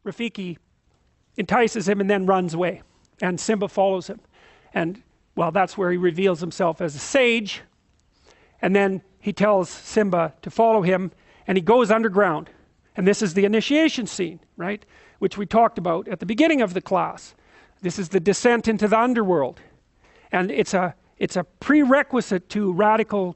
Rafiki entices him and then runs away, and Simba follows him. And well, that's where he reveals himself as a sage. And then he tells Simba to follow him, and he goes underground. And this is the initiation scene, right? Which we talked about at the beginning of the class. This is the descent into the underworld. And it's a prerequisite to radical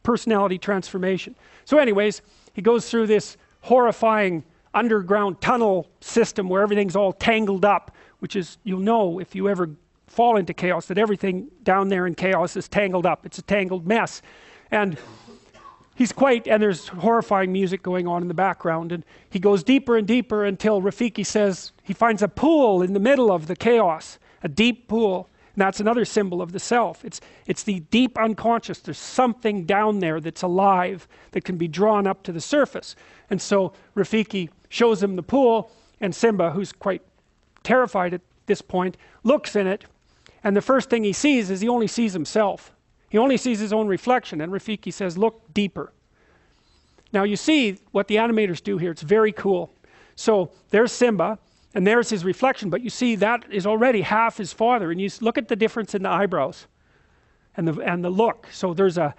personality transformation. So anyways, he goes through this horrifying underground tunnel system where everything's all tangled up, which is, you'll know if you ever fall into chaos, that everything down there in chaos is tangled up. It's a tangled mess. And and there's horrifying music going on in the background, and he goes deeper and deeper until Rafiki says he finds a pool in the middle of the chaos, a deep pool. And that's another symbol of the self. It's the deep unconscious. There's something down there that's alive that can be drawn up to the surface. And so Rafiki shows him the pool, and Simba, who's quite terrified at this point, looks in it, and the first thing he sees is he only sees himself. He only sees his own reflection, and Rafiki says, look deeper. Now you see what the animators do here. It's very cool. So there's Simba, and there's his reflection, but you see that is already half his father, and you look at the difference in the eyebrows and the look. So there's a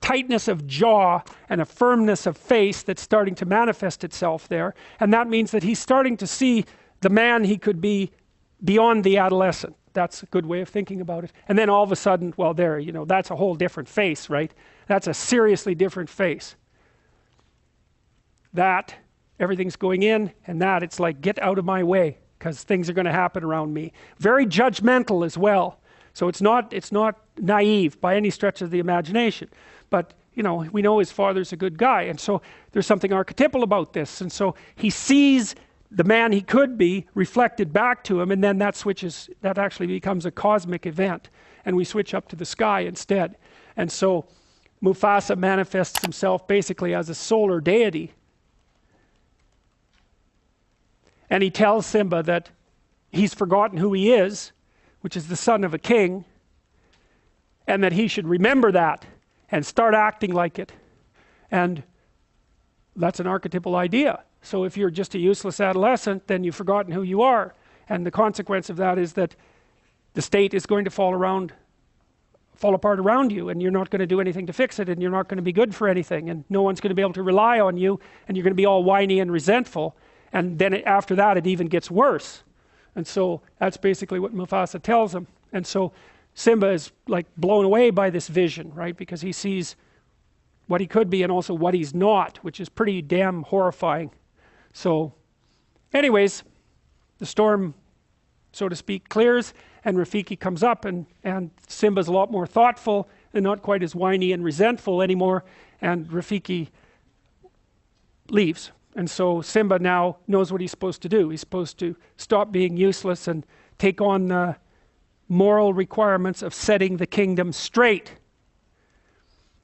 tightness of jaw and a firmness of face that's starting to manifest itself there, and that means that he's starting to see the man he could be beyond the adolescent. That's a good way of thinking about it. And then all of a sudden, well, there, that's a whole different face, right? That's a seriously different face. That, everything's going in, and that, it's like, get out of my way, because things are going to happen around me. Very judgmental as well. So it's not naive by any stretch of the imagination. But, we know his father's a good guy, and so there's something archetypal about this. And so he sees the man he could be reflected back to him, and then that actually becomes a cosmic event, and we switch up to the sky instead. And so Mufasa manifests himself basically as a solar deity, and he tells Simba that he's forgotten who he is, which is the son of a king, and that he should remember that and start acting like it. And that's an archetypal idea. So if you're just a useless adolescent, then you've forgotten who you are. And the consequence of that is that the state is going to fall apart around you, and you're not going to do anything to fix it, and you're not going to be good for anything, and no one's going to be able to rely on you, and you're going to be all whiny and resentful. And then after that, it even gets worse. And so that's basically what Mufasa tells him. And so Simba is like blown away by this vision, right? Because he sees what he could be and also what he's not, which is pretty damn horrifying. So anyways, the storm, so to speak, clears, and Rafiki comes up, and Simba's a lot more thoughtful and not quite as whiny and resentful anymore, and Rafiki leaves. And so Simba now knows what he's supposed to do. He's supposed to stop being useless and take on the moral requirements of setting the kingdom straight.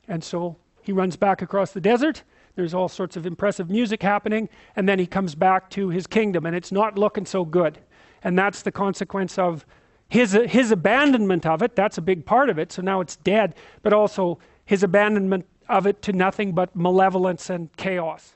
And so he runs back across the desert. There's all sorts of impressive music happening, and then he comes back to his kingdom, and it's not looking so good. And that's the consequence of his abandonment of it. That's a big part of it. So now it's dead, but also his abandonment of it to nothing but malevolence and chaos.